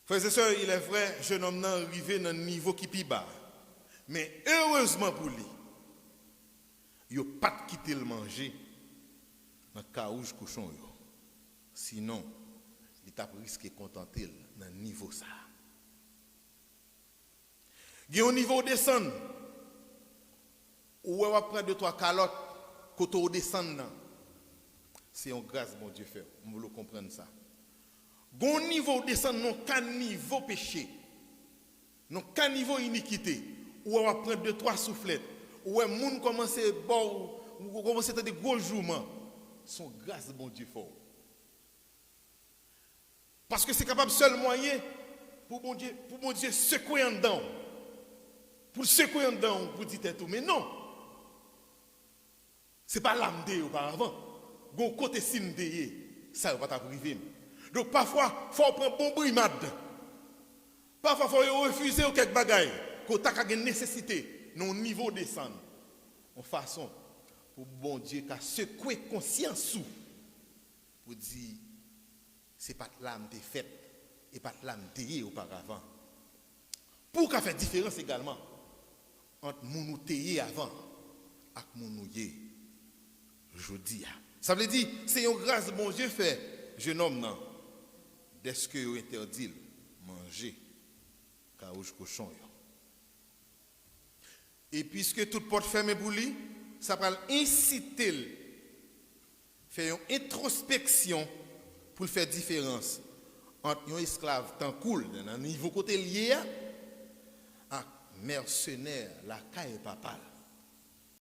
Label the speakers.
Speaker 1: Frères et sœurs, il est vrai, jeune homme n'a arrivé dans un niveau qui est bas. Mais heureusement pour lui, il n'a pas quitté le manger dans le caouche cochon. Sinon, il t'a risqué de contenter dans le niveau ça. Il y a un niveau descend, où on va prendre 2-3 calottes, quand on descend, c'est une grâce, mon Dieu fait. On veut comprendre ça. Gon niveau descend, non qu'un niveau péché, non qu'un niveau iniquité, où on va prendre 2-3 soufflettes, où les gens commencent à boire, ou commencent à faire des gros jouements. Son grâce, mon Dieu fort. Parce que c'est capable seul moyen pour mon Dieu secouer en dedans. Pour secouer en dedans, pour dire tout. Mais non. Ce n'est pas l'âme de auparavant. Gon côté signe de ça va pas priver. Donc parfois, il faut prendre bon brimade. Parfois, il faut refuser quelques bagailles. Quand tu as une nécessité, non niveau descend. En façon, pour bon Dieu, qu'à secouer conscience sous. Pour dire, ce n'est pas l'âme de faite et pas l'âme de auparavant. Pour qu'à faire différence également entre mon théier avant et mon aujourd'hui. Ça veut dire, c'est une grâce bon Dieu fait, jeune homme, non. Dès que vous interdit manger, caouche cochon. Et puisque toute porte fermée pour lui, ça va inciter faire une introspection pour faire différence entre un esclave tant cool, dans un niveau côté lié, un mercenaire, la caille papale.